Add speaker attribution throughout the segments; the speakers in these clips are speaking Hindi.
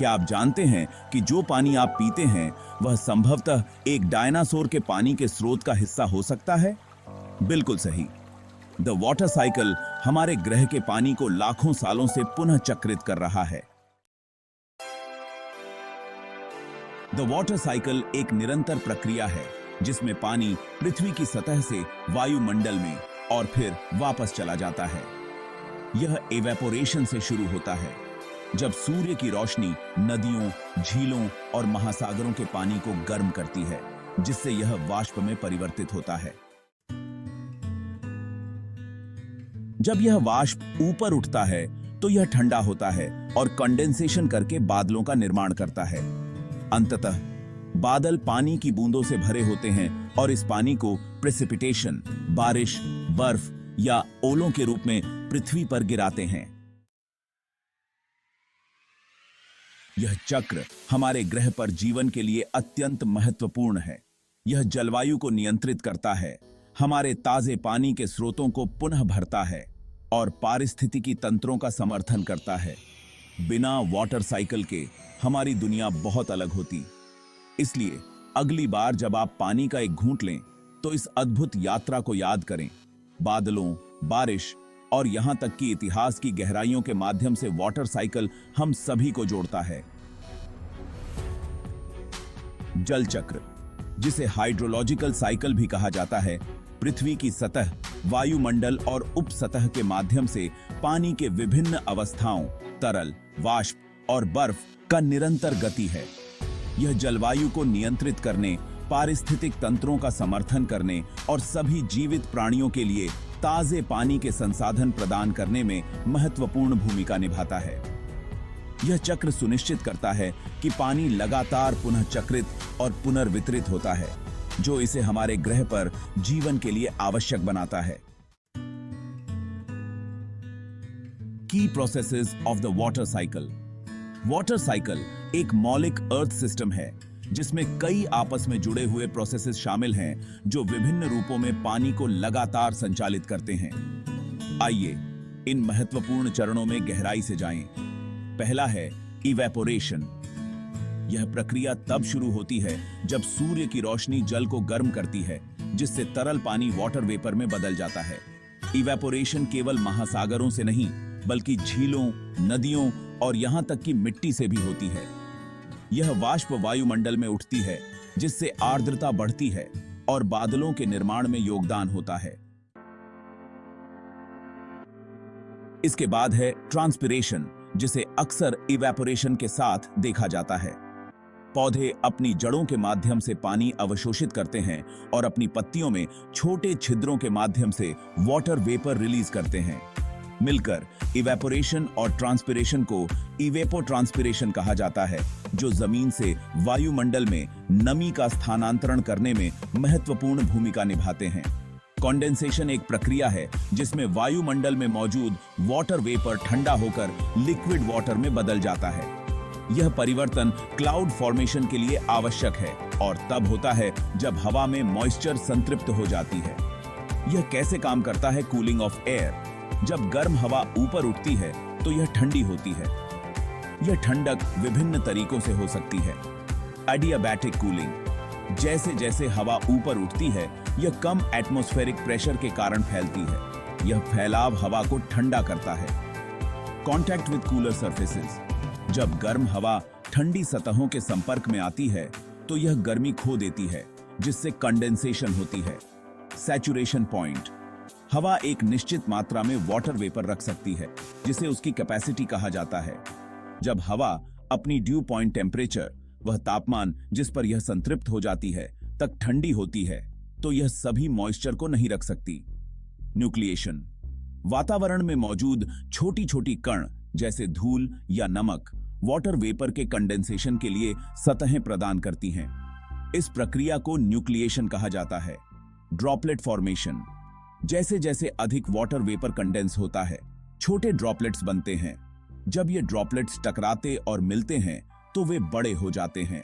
Speaker 1: क्या आप जानते हैं कि जो पानी आप पीते हैं वह संभवतः एक डायनासोर के पानी के स्रोत का हिस्सा हो सकता है? बिल्कुल सही। द वाटर साइकिल हमारे ग्रह के पानी को लाखों सालों से पुनः चक्रित कर रहा है। द वाटर साइकिल एक निरंतर प्रक्रिया है जिसमें पानी पृथ्वी की सतह से वायुमंडल में और फिर वापस चला जाता है। यह इवेपोरेशन से शुरू होता है, जब सूर्य की रोशनी नदियों, झीलों और महासागरों के पानी को गर्म करती है, जिससे यह वाष्प में परिवर्तित होता है। जब यह वाष्प ऊपर उठता है तो यह ठंडा होता है और कंडेंसेशन करके बादलों का निर्माण करता है। अंततः बादल पानी की बूंदों से भरे होते हैं और इस पानी को प्रेसिपिटेशन, बारिश, बर्फ या ओलों के रूप में पृथ्वी पर गिराते हैं। यह चक्र हमारे ग्रह पर जीवन के लिए अत्यंत महत्वपूर्ण है। यह जलवायु को नियंत्रित करता है, हमारे ताजे पानी के स्रोतों को पुनः भरता है और पारिस्थितिकी तंत्रों का समर्थन करता है। बिना वाटर साइकिल के हमारी दुनिया बहुत अलग होती। इसलिए अगली बार जब आप पानी का एक घूंट लें तो इस अद्भुत यात्रा को याद करें। बादलों, बारिश और यहां तक कि इतिहास की गहराइयों के माध्यम से वाटर साइकिल हम सभी को जोड़ता है। जल चक्र, जिसे हाइड्रोलॉजिकल साइकिल भी कहा जाता है, पृथ्वी की सतह, वायुमंडल और उपसतह के माध्यम से पानी के विभिन्न अवस्थाओं, तरल, वाष्प और बर्फ का निरंतर गति है। यह जलवायु को नियंत्रित करने, पारिस्थितिक तंत्रों का समर्थन करने और सभी जीवित प्राणियों के लिए ताजे पानी के संसाधन प्रदान करने में महत्वपूर्ण भूमिका निभाता है। यह चक्र सुनिश्चित करता है कि पानी लगातार पुनः चक्रित और पुनर्वितरित होता है, जो इसे हमारे ग्रह पर जीवन के लिए आवश्यक बनाता है। की processes of the water cycle. Water cycle एक मौलिक अर्थ सिस्टम है जिसमें कई आपस में जुड़े हुए प्रोसेसेस शामिल हैं जो विभिन्न रूपों में पानी को लगातार संचालित करते हैं। आइए इन महत्वपूर्ण चरणों में गहराई से जाएं। पहला है इवेपोरेशन। यह प्रक्रिया तब शुरू होती है जब सूर्य की रोशनी जल को गर्म करती है, जिससे तरल पानी वाटर वेपर में बदल जाता है। इवेपोरेशन केवल महासागरों से नहीं बल्कि झीलों, नदियों और यहां तक कि मिट्टी से भी होती है। यह वाष्प वायुमंडल में उठती है, जिससे आर्द्रता बढ़ती है और बादलों के निर्माण में योगदान होता है। इसके बाद है ट्रांसपिरेशन, जिसे अक्सर इवेपोरेशन के साथ देखा जाता है। पौधे अपनी जड़ों के माध्यम से पानी अवशोषित करते हैं और अपनी पत्तियों में छोटे छिद्रों के माध्यम से वाटर वेपर रिलीज करते हैं। मिलकर इवेपोरेशन और ट्रांसपिरेशन को इवेपोट्रांसपिरेशन कहा जाता है, जो जमीन से वायुमंडल में नमी का स्थानांतरण करने में महत्वपूर्ण भूमिका निभाते हैं। कंडेंसेशन एक प्रक्रिया है जिसमें वायुमंडल में मौजूद वाटर वेपर ठंडा होकर लिक्विड वाटर में बदल जाता है। यह परिवर्तन क्लाउड फॉर्मेशन के लिए आवश्यक है और तब होता है जब हवा में मॉइस्चर संतृप्त हो जाती है। यह कैसे काम करता है? Cooling of air. जब गर्म हवा ऊपर उठती है तो यह ठंडी होती है। यह ठंडक विभिन्न तरीकों से हो सकती है। एडियाबैटिक कूलिंग, जैसे जैसे हवा ऊपर उठती है यह कम एटमॉस्फेरिक प्रेशर के कारण फैलती है। यह फैलाव हवा को ठंडा करता है। कॉन्टैक्ट विद कूलर सरफेसेस, जब गर्म हवा ठंडी सतहों के संपर्क में आती है तो यह गर्मी खो देती है, जिससे कंडेंसेशन होती है। सैचुरेशन पॉइंट, हवा एक निश्चित मात्रा में वाटर वेपर रख सकती है, जिसे उसकी कैपेसिटी कहा जाता है। जब हवा अपनी ड्यू पॉइंट टेम्परेचर, वह तापमान जिस पर यह संतृप्त हो जाती है, तक ठंडी होती है तो यह सभी मॉइस्चर को नहीं रख सकती। न्यूक्लिएशन, वातावरण में मौजूद छोटी छोटी कण जैसे धूल या नमक वाटर वेपर के कंडेंसेशन के लिए सतहें प्रदान करती हैं। इस प्रक्रिया को न्यूक्लिएशन कहा जाता है। ड्रॉपलेट फॉर्मेशन, जैसे जैसे अधिक वाटर वेपर कंडेंस होता है छोटे ड्रॉपलेट्स बनते हैं। जब ये ड्रॉपलेट्स टकराते और मिलते हैं तो वे बड़े हो जाते हैं।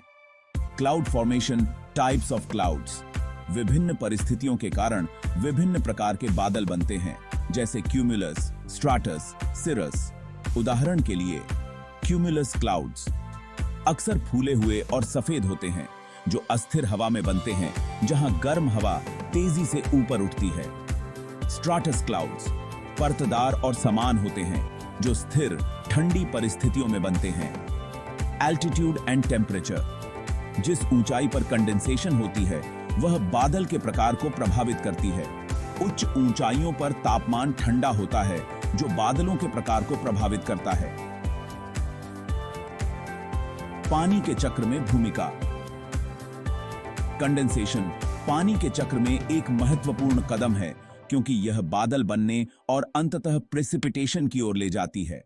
Speaker 1: Cloud formation, types of clouds, विभिन्न परिस्थितियों के कारण विभिन्न प्रकार के बादल बनते हैं, जैसे क्यूमुलस, स्ट्राटस, सिरस। उदाहरण के लिए क्यूमुलस क्लाउड्स, अक्सर फूले हुए और सफेद होते हैं, जो अस्थिर हवा में बनते हैं, जहां गर्म हवा तेजी से ऊपर उठती है। स्ट्राटस क्लाउड्स परतदार और समान होते हैं, जो स्थिर ठंडी परिस्थितियों में बनते हैं। एल्टीट्यूड एंड टेम्परेचर, जिस ऊंचाई पर कंडेंसेशन होती है वह बादल के प्रकार को प्रभावित करती है। उच्च ऊंचाइयों पर तापमान ठंडा होता है, जो बादलों के प्रकार को प्रभावित करता है। पानी के चक्र में भूमिका। कंडेंसेशन पानी के चक्र में एक महत्वपूर्ण कदम है, क्योंकि यह बादल बनने और अंततः प्रेसिपिटेशन की ओर ले जाती है।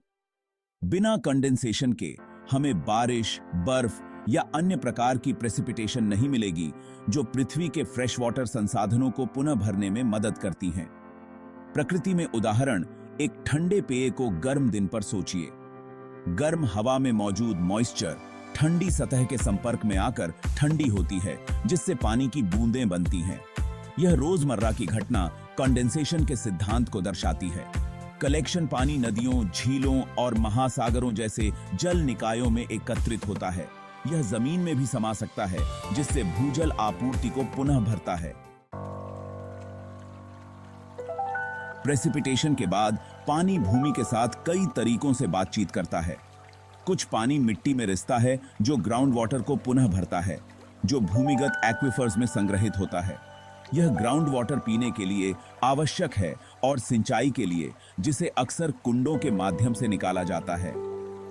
Speaker 1: बिना कंडेंसेशन के हमें बारिश, बर्फ या अन्य प्रकार की प्रेसिपिटेशन नहीं मिलेगी, जो पृथ्वी के फ्रेश वाटर संसाधनों को पुनः भरने में मदद करती हैं। प्रकृति में उदाहरण, एक ठंडे पेय को गर्म दिन पर सोचिए। गर्म हवा में मौजूद मॉइस्चर ठंडी सतह के संपर्क में आकर ठंडी होती है, जिससे पानी की बूंदें बनती हैं। यह रोजमर्रा की घटना कंडेंसेशन के सिद्धांत को दर्शाती है। कलेक्शन पानी नदियों, झीलों और महासागरों जैसे जल निकायों में एकत्रित होता है। यह जमीन में भी समा सकता है, जिससे भूजल आपूर्ति को पुनः भरता है। प्रेसिपिटेशन के बाद पानी भूमि के साथ कई तरीकों से बातचीत करता है। कुछ पानी मिट्टी में रिसता है, जो ग्राउंड वाटर को पुनः भरता है, जो भूमिगत एक्विफर्स में संग्रहित होता है। यह ग्राउंड वाटर पीने के लिए आवश्यक है और सिंचाई के लिए, जिसे अक्सर कुंडों के माध्यम से निकाला जाता है।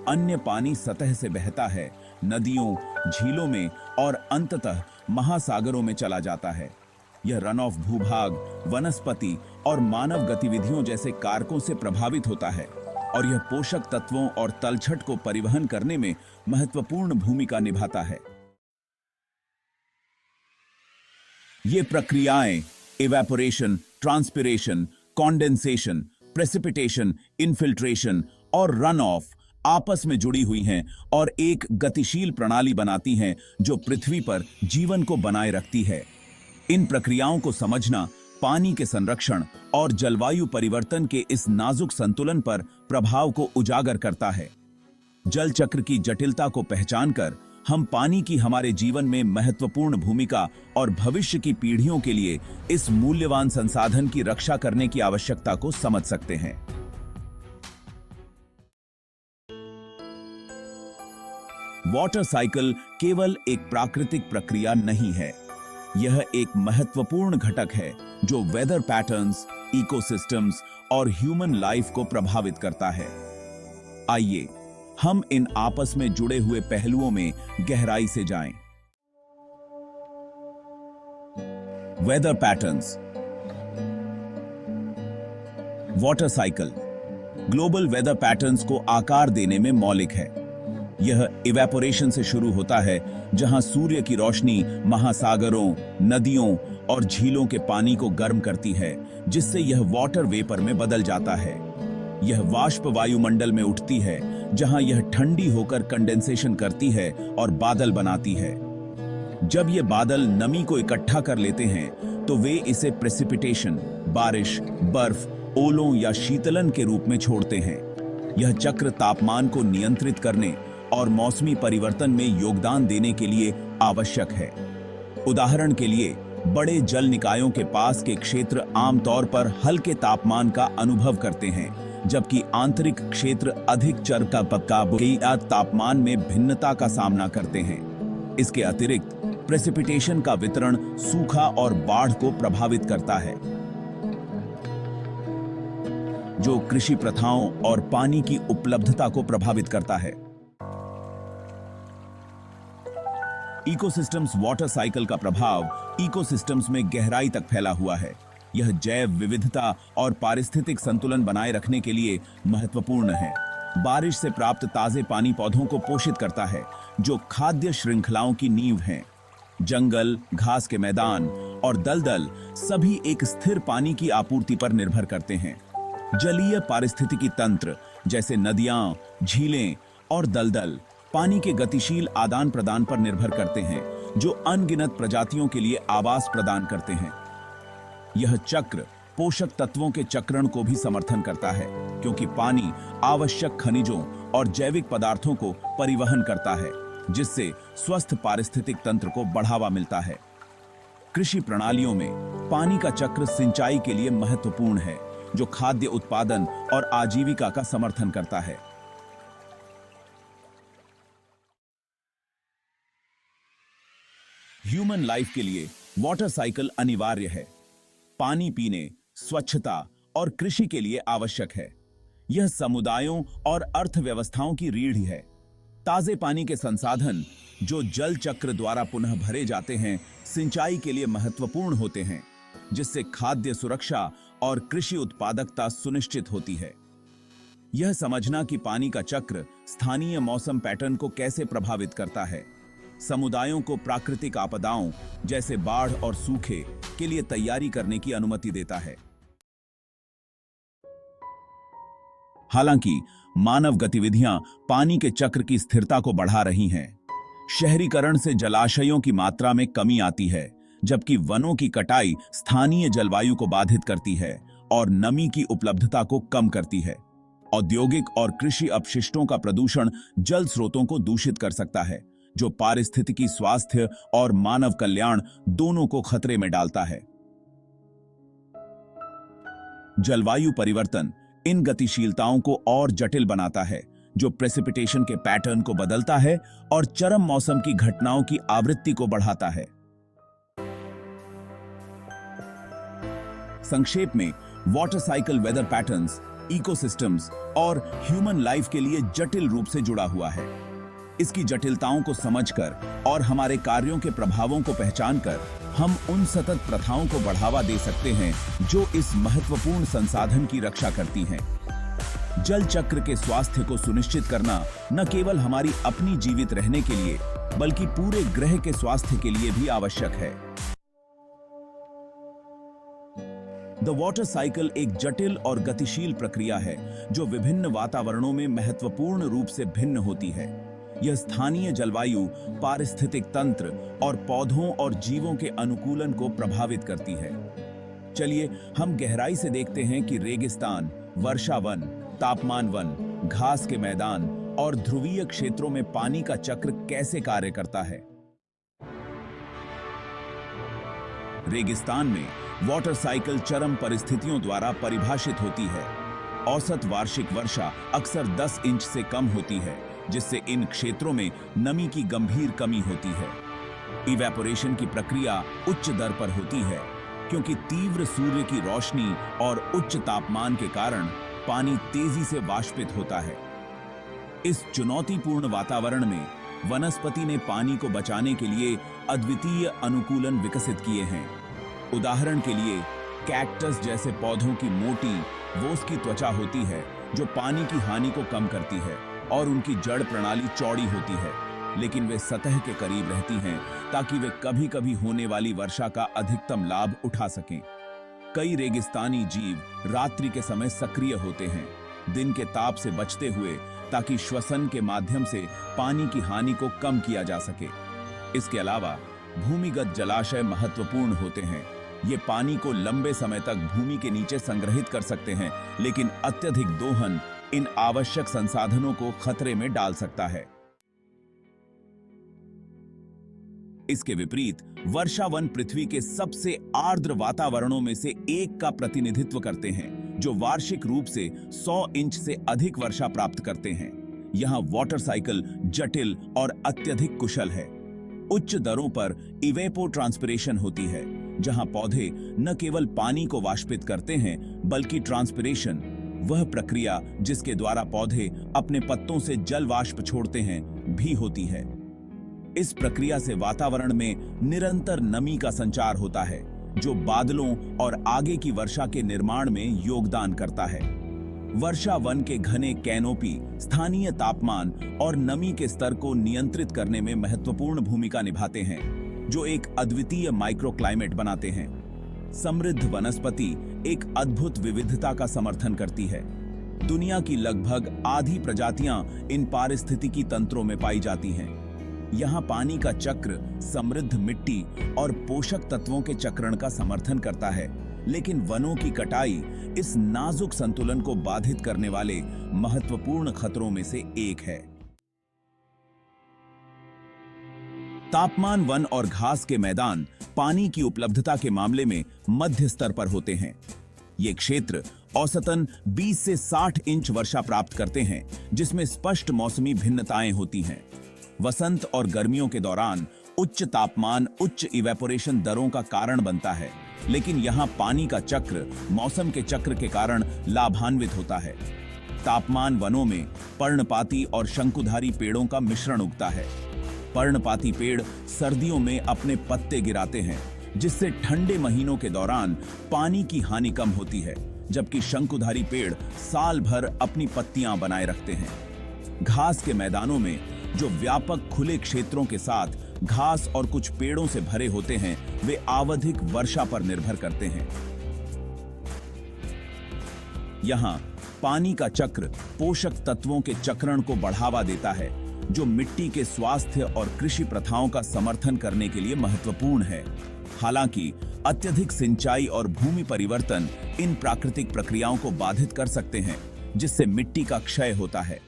Speaker 1: अन्य पानी सतह से बहता है, नदियों, झीलों में और अंततः महासागरों में चला जाता है। यह रन ऑफ भूभाग, वनस्पति और मानव गतिविधियों जैसे कारकों से प्रभावित होता है, और यह पोषक तत्वों और तलछट को परिवहन करने में महत्वपूर्ण भूमिका निभाता है। ये प्रक्रियाएं evaporation, transpiration, condensation, precipitation, infiltration और रन ऑफ आपस में जुड़ी हुई हैं और एक गतिशील प्रणाली बनाती हैं, जो पृथ्वी पर जीवन को बनाए रखती है। इन प्रक्रियाओं को समझना पानी के संरक्षण और जलवायु परिवर्तन के इस नाजुक संतुलन पर प्रभाव को उजागर करता है। जल चक्र की जटिलता को पहचानकर हम पानी की हमारे जीवन में महत्वपूर्ण भूमिका और भविष्य की पीढ़ियों के लिए इस मूल्यवान संसाधन की रक्षा करने की आवश्यकता को समझ सकते हैं। वाटर साइकिल केवल एक प्राकृतिक प्रक्रिया नहीं है, यह एक महत्वपूर्ण घटक है जो वेदर पैटर्न्स, इकोसिस्टम्स और ह्यूमन लाइफ को प्रभावित करता है। आइए हम इन आपस में जुड़े हुए पहलुओं में गहराई से जाएं। Weather patterns. Water cycle global weather patterns को आकार देने में मौलिक है। यह इवेपोरेशन से शुरू होता है, जहां सूर्य की रोशनी महासागरों, नदियों और झीलों के पानी को गर्म करती है, जिससे यह वाटर वेपर में बदल जाता है। यह वाष्प वायुमंडल में उठती है, जहां यह ठंडी होकर कंडेंसेशन करती है और बादल बनाती है। जब ये बादल नमी को इकट्ठा कर लेते हैं, तो वे इसे प्रेसिपिटेशन, बारिश, बर्फ, ओलों या शीतलन के रूप में छोड़ते हैं। यह चक्र तापमान को नियंत्रित करने और मौसमी परिवर्तन में योगदान देने के लिए आवश्यक है। उदाहरण के लिए, बड़े जल निकायों के पास के क्षेत्र आमतौर पर हल्के तापमान का अनुभव करते हैं, जबकि आंतरिक क्षेत्र अधिक चरका तापमान में भिन्नता का सामना करते हैं। इसके अतिरिक्त प्रेसिपिटेशन का वितरण सूखा और बाढ़ को प्रभावित करता है, जो कृषि प्रथाओं और पानी की उपलब्धता को प्रभावित करता है। इकोसिस्टम्स वाटर साइकिल का प्रभाव इकोसिस्टम्स में गहराई तक फैला हुआ है। यह जैव विविधता और पारिस्थितिक संतुलन बनाए रखने के लिए महत्वपूर्ण है। बारिश से प्राप्त ताजे पानी पौधों को पोषित करता है, जो खाद्य श्रृंखलाओं की नींव हैं। जंगल, घास के मैदान और दलदल सभी एक स्थिर पानी की आपूर्ति पर निर्भर करते हैं। जलीय पारिस्थितिकी तंत्र जैसे नदियां, झीलें और दलदल पानी के गतिशील आदान प्रदान पर निर्भर करते हैं, जो अनगिनत प्रजातियों के लिए आवास प्रदान करते हैं। यह चक्र पोषक तत्वों के चक्रण को भी समर्थन करता है, क्योंकि पानी आवश्यक खनिजों और जैविक पदार्थों को परिवहन करता है, जिससे स्वस्थ पारिस्थितिक तंत्र को बढ़ावा मिलता है। कृषि प्रणालियों में पानी का चक्र सिंचाई के लिए महत्वपूर्ण है, जो खाद्य उत्पादन और आजीविका का समर्थन करता है। ह्यूमन लाइफ के लिए वाटर साइकिल अनिवार्य है। पानी पीने, स्वच्छता और कृषि के लिए आवश्यक है। यह समुदायों और अर्थव्यवस्थाओं की रीढ़ है। ताजे पानी के संसाधन जो जल चक्र द्वारा पुनः भरे जाते हैं, सिंचाई के लिए महत्वपूर्ण होते हैं, जिससे खाद्य सुरक्षा और कृषि उत्पादकता सुनिश्चित होती है। यह समझना कि पानी का चक्र स्थानीय मौसम पैटर्न को कैसे प्रभावित करता है, समुदायों को प्राकृतिक आपदाओं जैसे बाढ़ और सूखे के लिए तैयारी करने की अनुमति देता है। हालांकि मानव गतिविधियां पानी के चक्र की स्थिरता को बढ़ा रही हैं। शहरीकरण से जलाशयों की मात्रा में कमी आती है, जबकि वनों की कटाई स्थानीय जलवायु को बाधित करती है और नमी की उपलब्धता को कम करती है। औद्योगिक और कृषि अपशिष्टों का प्रदूषण जल स्रोतों को दूषित कर सकता है, जो पारिस्थितिकी स्वास्थ्य और मानव कल्याण दोनों को खतरे में डालता है। जलवायु परिवर्तन इन गतिशीलताओं को और जटिल बनाता है, जो प्रेसिपिटेशन के पैटर्न को बदलता है और चरम मौसम की घटनाओं की आवृत्ति को बढ़ाता है। संक्षेप में, water cycle weather patterns, ecosystems और ह्यूमन लाइफ के लिए जटिल रूप से जुड़ा हुआ है। इसकी जटिलताओं को समझकर और हमारे कार्यों के प्रभावों को पहचानकर हम उन सतत प्रथाओं को बढ़ावा दे सकते हैं जो इस महत्वपूर्ण संसाधन की रक्षा करती हैं। जल चक्र के स्वास्थ्य को सुनिश्चित करना न केवल हमारी अपनी जीवित रहने के लिए, बल्कि पूरे ग्रह के स्वास्थ्य के लिए भी आवश्यक है। द वाटर साइकिल एक जटिल और गतिशील प्रक्रिया है जो विभिन्न वातावरणों में महत्वपूर्ण रूप से भिन्न होती है। यह स्थानीय जलवायु, पारिस्थितिक तंत्र और पौधों और जीवों के अनुकूलन को प्रभावित करती है। चलिए हम गहराई से देखते हैं कि रेगिस्तान, वर्षा वन, तापमान वन, घास के मैदान और ध्रुवीय क्षेत्रों में पानी का चक्र कैसे कार्य करता है। रेगिस्तान में वाटर साइकिल चरम परिस्थितियों द्वारा परिभाषित होती है। औसत वार्षिक वर्षा अक्सर 10 इंच से कम होती है, जिससे इन क्षेत्रों में नमी की गंभीर कमी होती है। इवेपोरेशन की प्रक्रिया उच्च दर पर होती है, क्योंकि तीव्र सूर्य की रोशनी और उच्च तापमान के कारण पानी तेजी से वाष्पित होता है। इस चुनौतीपूर्ण वातावरण में वनस्पति ने पानी को बचाने के लिए अद्वितीय अनुकूलन विकसित किए हैं। उदाहरण के लिए, कैक्टस जैसे पौधों की मोटी, वोस की त्वचा होती है जो पानी की हानि को कम करती है, और उनकी जड़ प्रणाली चौड़ी होती है, लेकिन वे सतह के करीब रहती हैं ताकि वे कभी-कभी होने वाली वर्षा का अधिकतम लाभ उठा सकें। कई रेगिस्तानी जीव रात्रि के समय सक्रिय होते हैं, दिन के ताप से बचते हुए, ताकि श्वसन के माध्यम से पानी की हानि को कम किया जा सके। इसके अलावा भूमिगत जलाशय महत्वपूर्ण होते हैं। ये पानी को लंबे समय तक भूमि के नीचे संग्रहित कर सकते हैं, लेकिन अत्यधिक दोहन इन आवश्यक संसाधनों को खतरे में डाल सकता है। इसके विपरीत, वर्षा वन पृथ्वी के सबसे आर्द्र वातावरणों में से एक का प्रतिनिधित्व करते हैं, जो वार्षिक रूप से 100 इंच से अधिक वर्षा प्राप्त करते हैं। यहाँ वाटर साइकिल जटिल और अत्यधिक कुशल है। उच्च दरों पर इवेपो ट्रांसपिरेशन होती है, जहां पौधे न केवल पानी को वाष्पित करते हैं, बल्कि ट्रांसपिरेशन, वह प्रक्रिया जिसके द्वारा पौधे अपने पत्तों से जल वाष्प छोड़ते हैं, भी होती है। इस प्रक्रिया से वातावरण में निरंतर नमी का संचार होता है, जो बादलों और आगे की वर्षा के निर्माण में योगदान करता है। वर्षा वन के घने कैनोपी स्थानीय तापमान और नमी के स्तर को नियंत्रित करने में महत्वपूर्ण भूमिका निभाते हैं, जो एक अद्वितीय माइक्रोक्लाइमेट बनाते हैं। समृद्ध वनस्पति एक अद्भुत विविधता का समर्थन करती है। दुनिया की लगभग आधी प्रजातियां इन पारिस्थितिकी तंत्रों में पाई जाती हैं। यहाँ पानी का चक्र समृद्ध मिट्टी और पोषक तत्वों के चक्रण का समर्थन करता है, लेकिन वनों की कटाई इस नाजुक संतुलन को बाधित करने वाले महत्वपूर्ण खतरों में से एक है। तापमान, वन और घास के मैदान पानी की उपलब्धता के मामले में मध्य स्तर पर होते हैं। ये क्षेत्र औसतन 20 से 60 इंच वर्षा प्राप्त करते हैं, जिसमें स्पष्ट मौसमी भिन्नताएं होती हैं। वसंत और गर्मियों के दौरान उच्च तापमान उच्च इवेपोरेशन दरों का कारण बनता है, लेकिन यहाँ पानी का चक्र मौसम के चक्र के कारण लाभान्वित होता है। तापमान वनों में पर्णपाती और शंकुधारी पेड़ों का मिश्रण उगता है। पर्णपाती पेड़ सर्दियों में अपने पत्ते गिराते हैं, जिससे ठंडे महीनों के दौरान पानी की हानि कम होती है, जबकि शंकुधारी पेड़ साल भर अपनी पत्तियां बनाए रखते हैं। घास के मैदानों में, जो व्यापक खुले क्षेत्रों के साथ घास और कुछ पेड़ों से भरे होते हैं, वे आवधिक वर्षा पर निर्भर करते हैं। यहाँ पानी का चक्र पोषक तत्वों के चक्रण को बढ़ावा देता है, जो मिट्टी के स्वास्थ्य और कृषि प्रथाओं का समर्थन करने के लिए महत्वपूर्ण है। हालांकि अत्यधिक सिंचाई और भूमि परिवर्तन इन प्राकृतिक प्रक्रियाओं को बाधित कर सकते हैं, जिससे मिट्टी का क्षय होता है।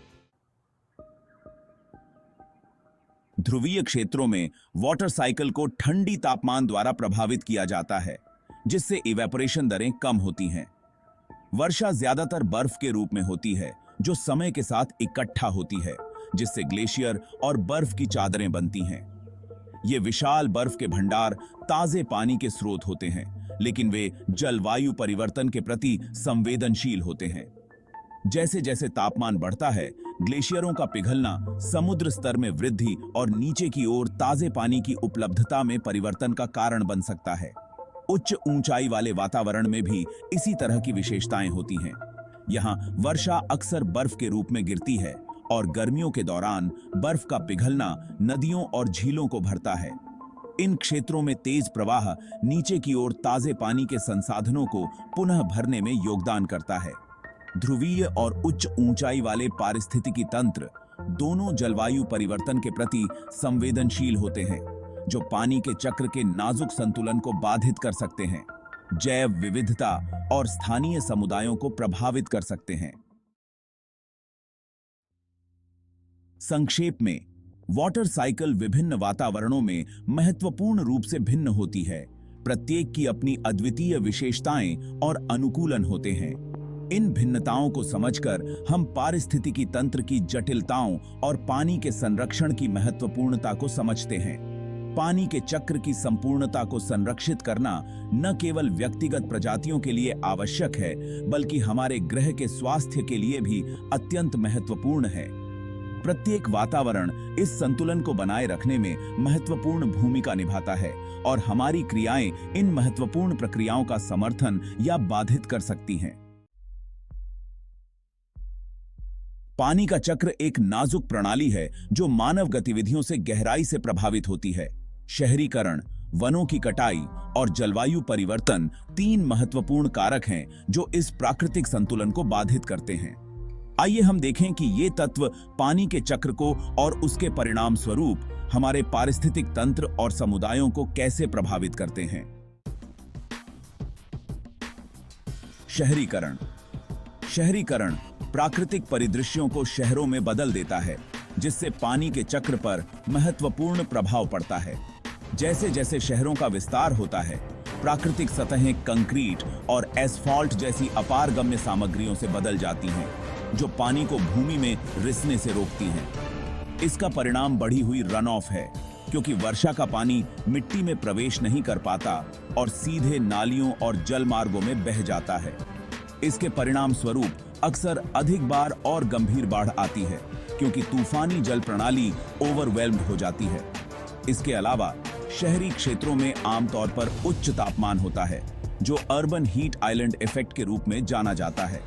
Speaker 1: ध्रुवीय क्षेत्रों में वाटर साइकिल को ठंडी तापमान द्वारा प्रभावित किया जाता है, जिससे इवेपोरेशन दरें कम होती हैं। वर्षा ज्यादातर बर्फ के रूप में होती है, जो समय के साथ इकट्ठा होती है, जिससे ग्लेशियर और बर्फ की चादरें बनती हैं। ये विशाल बर्फ के भंडार ताजे पानी के स्रोत होते हैं, लेकिन वे जलवायु परिवर्तन के प्रति संवेदनशील होते हैं। जैसे जैसे तापमान बढ़ता है, ग्लेशियरों का पिघलना समुद्र स्तर में वृद्धि और नीचे की ओर ताजे पानी की उपलब्धता में परिवर्तन का कारण बन सकता है। उच्च ऊंचाई वाले वातावरण में भी इसी तरह की विशेषताएं होती हैं। यहाँ वर्षा अक्सर बर्फ के रूप में गिरती है और गर्मियों के दौरान बर्फ का पिघलना नदियों और झीलों को भरता है। इन क्षेत्रों में तेज प्रवाह नीचे की ओर ताजे पानी के संसाधनों को पुनः भरने में योगदान करता है। ध्रुवीय और उच्च ऊंचाई वाले पारिस्थितिकी तंत्र दोनों जलवायु परिवर्तन के प्रति संवेदनशील होते हैं, जो पानी के चक्र के नाजुक संतुलन को बाधित कर सकते हैं, जैव विविधता और स्थानीय समुदायों को प्रभावित कर सकते हैं। संक्षेप में, वाटर साइकिल विभिन्न वातावरणों में महत्वपूर्ण रूप से भिन्न होती है। प्रत्येक की अपनी अद्वितीय विशेषताएं और अनुकूलन होते हैं। इन भिन्नताओं को समझकर हम पारिस्थितिकी तंत्र की जटिलताओं और पानी के संरक्षण की महत्वपूर्णता को समझते हैं। पानी के चक्र की संपूर्णता को संरक्षित करना न केवल व्यक्तिगत प्रजातियों के लिए आवश्यक है, बल्कि हमारे ग्रह के स्वास्थ्य के लिए भी अत्यंत महत्वपूर्ण है। प्रत्येक वातावरण इस संतुलन को बनाए रखने में महत्वपूर्ण भूमिका निभाता है, और हमारी क्रियाएं इन महत्वपूर्ण प्रक्रियाओं का समर्थन या बाधित कर सकती हैं। पानी का चक्र एक नाजुक प्रणाली है जो मानव गतिविधियों से गहराई से प्रभावित होती है। शहरीकरण, वनों की कटाई और जलवायु परिवर्तन तीन महत्वपूर्ण कारक हैं जो इस प्राकृतिक संतुलन को बाधित करते हैं। आइए हम देखें कि ये तत्व पानी के चक्र को और उसके परिणाम स्वरूप हमारे पारिस्थितिक तंत्र और समुदायों को कैसे प्रभावित करते हैं। शहरीकरण। शहरीकरण प्राकृतिक परिदृश्यों को शहरों में बदल देता है, जिससे पानी के चक्र पर महत्वपूर्ण प्रभाव पड़ता है। जैसे जैसे शहरों का विस्तार होता है, प्राकृतिक सतहें कंक्रीट और एस्फॉल्ट जैसी अपारगम्य सामग्रियों से बदल जाती हैं, जो पानी को भूमि में रिसने से रोकती हैं। इसका परिणाम बढ़ी हुई रन ऑफ है, क्योंकि वर्षा का पानी मिट्टी में प्रवेश नहीं कर पाता और सीधे नालियों और जल मार्गों में बह जाता है। इसके परिणाम स्वरूप अक्सर अधिक बार और गंभीर बाढ़ आती है, क्योंकि तूफानी जल प्रणाली ओवरवेल्म्ड हो जाती है। इसके अलावा शहरी क्षेत्रों में आमतौर पर उच्च तापमान होता है, जो अर्बन हीट आइलैंड इफेक्ट के रूप में जाना जाता है।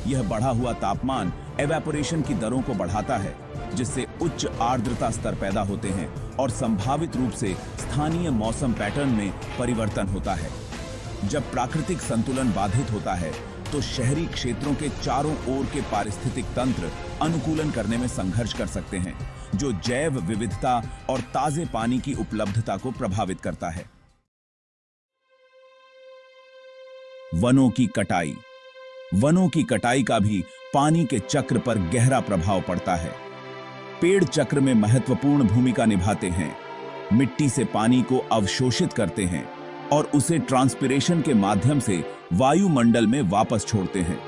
Speaker 1: यह बढ़ा हुआ तापमान एवेपोरेशन की दरों को बढ़ाता है, जिससे उच्च आर्द्रता स्तर पैदा होते हैं और संभावित रूप से स्थानीय मौसम पैटर्न में परिवर्तन होता है। जब प्राकृतिक संतुलन बाधित होता है, तो शहरी क्षेत्रों के चारों ओर के पारिस्थितिक तंत्र अनुकूलन करने में संघर्ष कर सकते हैं, जो जैव विविधता और ताजे पानी की उपलब्धता को प्रभावित करता है। वनों की कटाई। वनों की कटाई का भी पानी के चक्र पर गहरा प्रभाव पड़ता है। पेड़ चक्र में महत्वपूर्ण भूमिका निभाते हैं। मिट्टी से पानी को अवशोषित करते हैं और उसे ट्रांसपिरेशन के माध्यम से वायुमंडल में वापस छोड़ते हैं।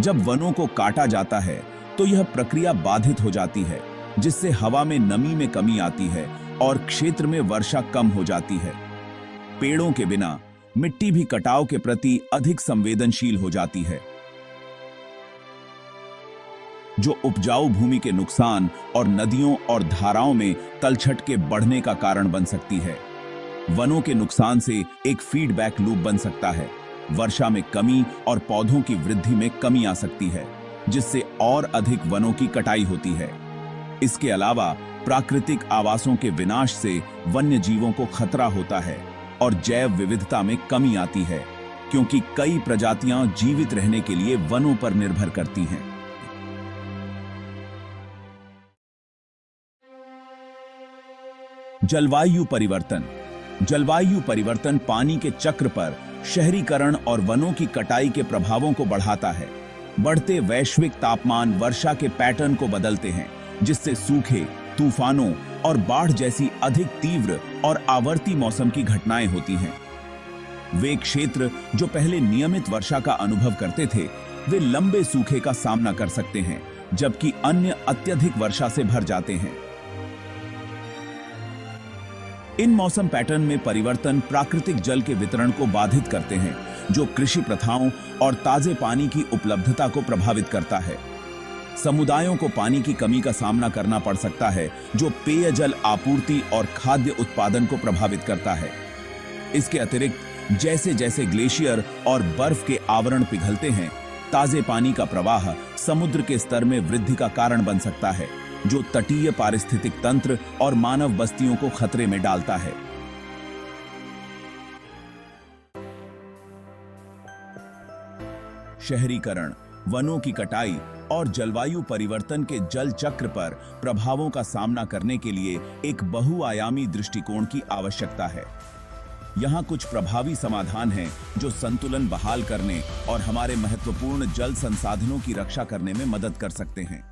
Speaker 1: जब वनों को काटा जाता है तो यह प्रक्रिया बाधित हो जाती है, जिससे हवा में नमी में कमी आती है और क्षेत्र में वर्षा कम हो जाती है। पेड़ों के बिना मिट्टी भी कटाव के प्रति अधिक संवेदनशील हो जाती है, जो उपजाऊ भूमि के नुकसान और नदियों और धाराओं में तलछट के बढ़ने का कारण बन सकती है। वनों के नुकसान से एक फीडबैक लूप बन सकता है। वर्षा में कमी और पौधों की वृद्धि में कमी आ सकती है, जिससे और अधिक वनों की कटाई होती है। इसके अलावा प्राकृतिक आवासों के विनाश से वन्य जीवों को खतरा होता है और जैव विविधता में कमी आती है, क्योंकि कई प्रजातियां जीवित रहने के लिए वनों पर निर्भर करती हैं। जलवायु परिवर्तन। जलवायु परिवर्तन पानी के चक्र पर शहरीकरण और वनों की कटाई के प्रभावों को बढ़ाता है। बढ़ते वैश्विक तापमान वर्षा के पैटर्न को बदलते हैं, जिससे सूखे, तूफानों और बाढ़ जैसी अधिक तीव्र और आवर्ती मौसम की घटनाएं होती हैं। वे क्षेत्र जो पहले नियमित वर्षा का अनुभव करते थे, वे लंबे सूखे का सामना कर सकते हैं, जबकि अन्य अत्यधिक वर्षा से भर जाते हैं। इन मौसम पैटर्न में परिवर्तन प्राकृतिक जल के वितरण को बाधित करते हैं, जो कृषि प्रथाओं और ताजे पानी की उपलब्धता को प्रभावित करता है। समुदायों को पानी की कमी का सामना करना पड़ सकता है, जो पेयजल आपूर्ति और खाद्य उत्पादन को प्रभावित करता है। इसके अतिरिक्त जैसे जैसे ग्लेशियर और बर्फ के आवरण पिघलते हैं, ताजे पानी का प्रवाह समुद्र के स्तर में वृद्धि का कारण बन सकता है, जो तटीय पारिस्थितिक तंत्र और मानव बस्तियों को खतरे में डालता है। शहरीकरण, वनों की कटाई और जलवायु परिवर्तन के जल चक्र पर प्रभावों का सामना करने के लिए एक बहुआयामी दृष्टिकोण की आवश्यकता है। यहाँ कुछ प्रभावी समाधान हैं जो संतुलन बहाल करने और हमारे महत्वपूर्ण जल संसाधनों की रक्षा करने में मदद कर सकते हैं।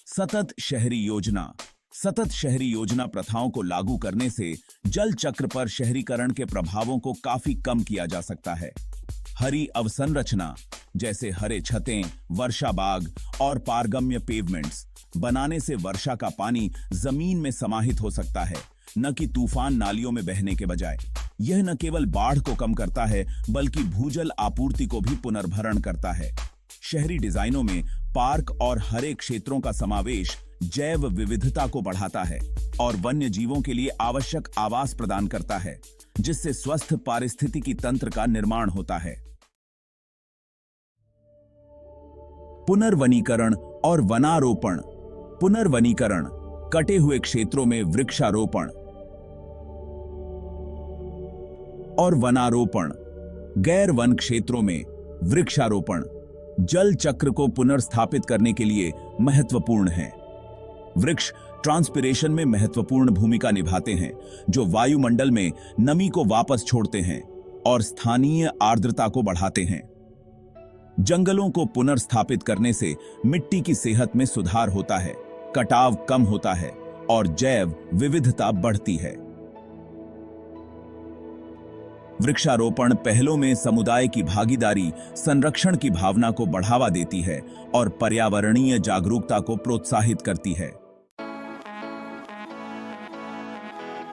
Speaker 1: सतत शहरी योजना। सतत शहरी योजना प्रथाओं को लागू करने से जल चक्र पर शहरीकरण के प्रभावों को काफी कम किया जा सकता है। हरी अवसंरचना जैसे हरे छतें, वर्षा बाग और पारगम्य पेवमेंट्स बनाने से वर्षा का पानी जमीन में समाहित हो सकता है, न कि तूफान नालियों में बहने के बजाय। यह न केवल बाढ़ को कम करता है, बल्कि भूजल आपूर्ति को भी पुनर्भरण करता है। शहरी डिजाइनों में पार्क और हरे क्षेत्रों का समावेश जैव विविधता को बढ़ाता है और वन्य जीवों के लिए आवश्यक आवास प्रदान करता है, जिससे स्वस्थ पारिस्थितिकी तंत्र का निर्माण होता है। पुनर्वनीकरण और वनारोपण। पुनर्वनीकरण, कटे हुए क्षेत्रों में वृक्षारोपण, और वनारोपण, गैर वन क्षेत्रों में वृक्षारोपण जल चक्र को पुनर्स्थापित करने के लिए महत्वपूर्ण है। वृक्ष ट्रांसपिरेशन में महत्वपूर्ण भूमिका निभाते हैं, जो वायुमंडल में नमी को वापस छोड़ते हैं और स्थानीय आर्द्रता को बढ़ाते हैं। जंगलों को पुनर्स्थापित करने से मिट्टी की सेहत में सुधार होता है, कटाव कम होता है और जैव विविधता बढ़ती है। वृक्षारोपण पहलों में समुदाय की भागीदारी संरक्षण की भावना को बढ़ावा देती है और पर्यावरणीय जागरूकता को प्रोत्साहित करती है।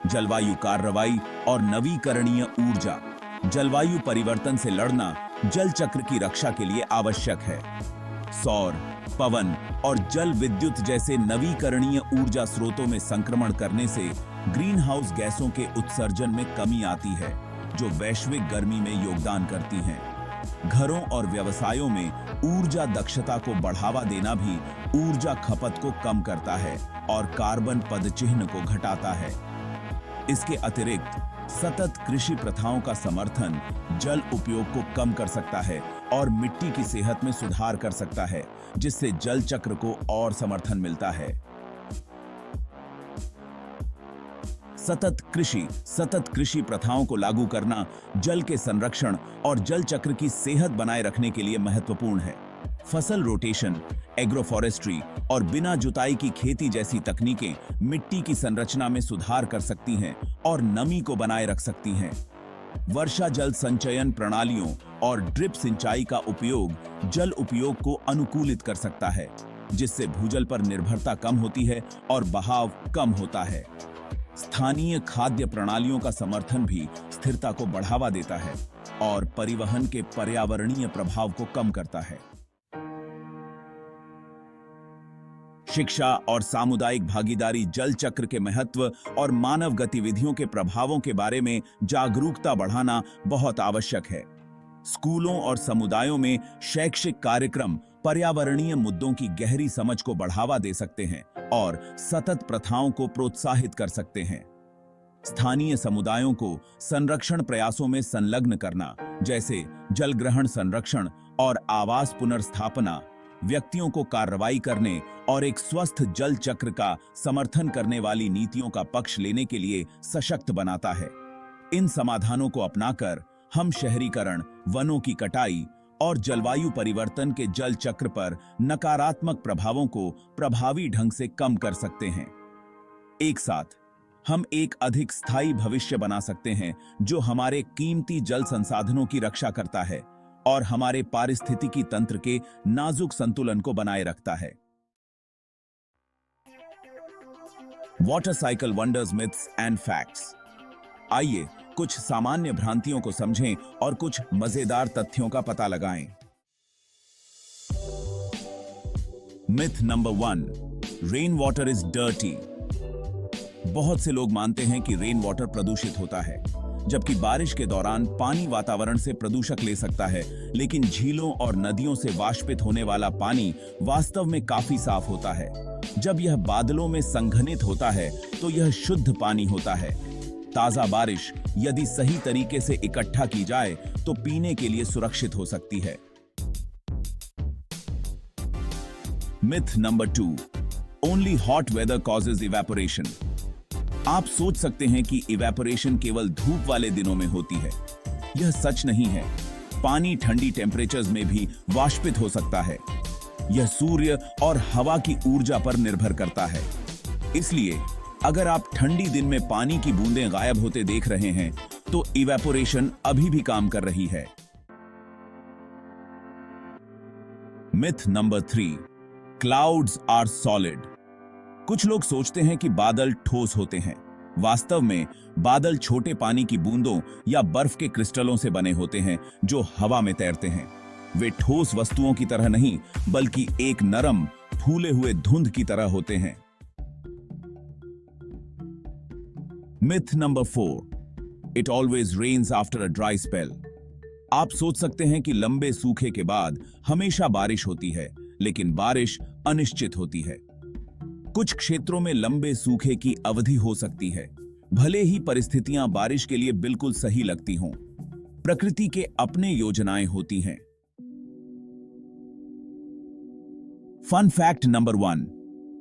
Speaker 1: जलवायु कार्रवाई और नवीकरणीय ऊर्जा। जलवायु परिवर्तन से लड़ना जल चक्र की रक्षा के लिए आवश्यक है। सौर, पवन और जल विद्युत जैसे नवीकरणीय ऊर्जा स्रोतों में संक्रमण करने से ग्रीन हाउस गैसों के उत्सर्जन में कमी आती है, जो वैश्विक गर्मी में योगदान करती हैं। घरों और व्यवसायों में ऊर्जा दक्षता को बढ़ावा देना भी ऊर्जा खपत को कम करता है और कार्बन पदचिह्न को घटाता है। इसके अतिरिक्त सतत कृषि प्रथाओं का समर्थन जल उपयोग को कम कर सकता है और मिट्टी की सेहत में सुधार कर सकता है, जिससे जल चक्र को और समर्थन मिलता है। सतत कृषि प्रथाओं को लागू करना जल के संरक्षण और जल चक्र की सेहत बनाए रखने के लिए महत्वपूर्ण है। फसल रोटेशन, एग्रोफॉरेस्ट्री और बिना जुताई की खेती जैसी तकनीकें मिट्टी की संरचना में सुधार कर सकती हैं और नमी को बनाए रख सकती हैं। वर्षा जल संचयन प्रणालियों और ड्रिप सिंचाई का उपयोग जल उपयोग को अनुकूलित कर सकता है, जिससे भूजल पर निर्भरता कम होती है और बहाव कम होता है। स्थानीय खाद्य प्रणालियों का समर्थन भी स्थिरता को बढ़ावा देता है और परिवहन के पर्यावरणीय प्रभाव को कम करता है। शिक्षा और सामुदायिक भागीदारी जल चक्र के महत्व और मानव गतिविधियों के प्रभावों के बारे में जागरूकता बढ़ाना बहुत आवश्यक है। स्कूलों और समुदायों में शैक्षिक कार्यक्रम पर्यावरणीय मुद्दों की गहरी समझ को बढ़ावा दे सकते हैं और सतत प्रथाओं को प्रोत्साहित कर सकते हैं। स्थानीय समुदायों को संरक्षण प्रयासों में संलग्न करना, जैसे जलग्रहण संरक्षण और आवास पुनर्स्थापना, व्यक्तियों को कार्रवाई करने और एक स्वस्थ जल चक्र का समर्थन करने वाली नीतियों का पक्ष लेने के लिए सशक्त बनाता है। इन समाधानों को अपनाकर हम शहरीकरण, वनों की कटाई और जलवायु परिवर्तन के जल चक्र पर नकारात्मक प्रभावों को प्रभावी ढंग से कम कर सकते हैं। एक साथ हम एक अधिक स्थायी भविष्य बना सकते हैं जो हमारे कीमती जल संसाधनों की रक्षा करता है और हमारे पारिस्थितिकी तंत्र के नाजुक संतुलन को बनाए रखता है। Water cycle wonders, myths and facts. आइए कुछ सामान्य भ्रांतियों को समझें और कुछ मजेदार तथ्यों का पता लगाएं। Myth number 1, rain water is dirty. बहुत से लोग मानते हैं कि रेन वाटर प्रदूषित होता है, जबकि बारिश के दौरान पानी वातावरण से प्रदूषक ले सकता है, लेकिन झीलों और नदियों से वाष्पित होने वाला पानी वास्तव में काफी साफ होता है। जब यह बादलों में संघनित होता है तो यह शुद्ध पानी होता है। ताजा बारिश यदि सही तरीके से इकट्ठा की जाए तो पीने के लिए सुरक्षित हो सकती है। Myth number 2, only hot weather causes evaporation. आप सोच सकते हैं कि इवेपोरेशन केवल धूप वाले दिनों में होती है। यह सच नहीं है। पानी ठंडी टेम्परेचर्स में भी वाष्पित हो सकता है। यह सूर्य और हवा की ऊर्जा पर निर्भर करता है। इसलिए अगर आप ठंडी दिन में पानी की बूंदें गायब होते देख रहे हैं तो इवेपोरेशन अभी भी काम कर रही है। Myth number 3, clouds are solid. कुछ लोग सोचते हैं कि बादल ठोस होते हैं। वास्तव में बादल छोटे पानी की बूंदों या बर्फ के क्रिस्टलों से बने होते हैं जो हवा में तैरते हैं। वे ठोस वस्तुओं की तरह नहीं, बल्कि एक नरम, फूले हुए धुंध की तरह होते हैं। Myth number 4, it always rains after a dry spell. आप सोच सकते हैं कि लंबे सूखे के बाद हमेशा बारिश होती है, लेकिन बारिश अनिश्चित होती है। कुछ क्षेत्रों में लंबे सूखे की अवधि हो सकती है, भले ही परिस्थितियां बारिश के लिए बिल्कुल सही लगती हों। प्रकृति के अपने योजनाएं होती हैं। Fun fact number 1,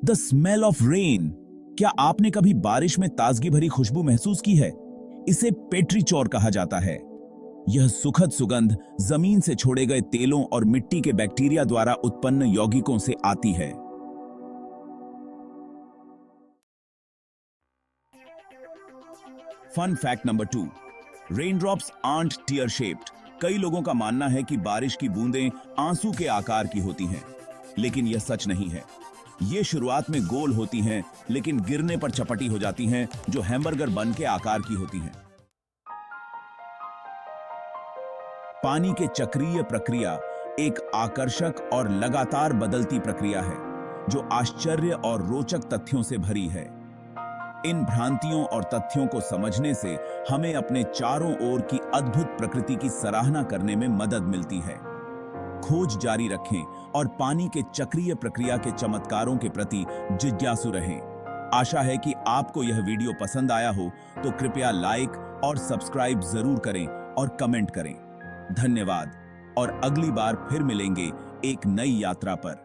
Speaker 1: the smell of rain. क्या आपने कभी बारिश में ताजगी भरी खुशबू महसूस की है? इसे पेट्रीचोर कहा जाता है। यह सुखद सुगंध जमीन से छोड़े गए तेलों और मिट्टी के बैक्टीरिया द्वारा उत्पन्न यौगिकों से आती है। Fun fact number 2, raindrops aren't tear shaped. कई लोगों का मानना है कि बारिश की बूंदें आंसू के आकार की होती हैं, लेकिन यह सच नहीं है। ये शुरुआत में गोल होती हैं, लेकिन गिरने पर चपटी हो जाती हैं, जो हैमबर्गर बन के आकार की होती हैं। पानी के चक्रीय प्रक्रिया एक आकर्षक और लगातार बदलती प्रक्रिया है, जो आश्चर्य और रोचक तथ्यों से भरी है। इन भ्रांतियों और तथ्यों को समझने से हमें अपने चारों ओर की अद्भुत प्रकृति की सराहना करने में मदद मिलती है। खोज जारी रखें और पानी के चक्रीय प्रक्रिया के चमत्कारों के प्रति जिज्ञासु रहें। आशा है कि आपको यह वीडियो पसंद आया हो, तो कृपया लाइक और सब्सक्राइब जरूर करें और कमेंट करें। धन्यवाद और अगली बार फिर मिलेंगे एक नई यात्रा पर।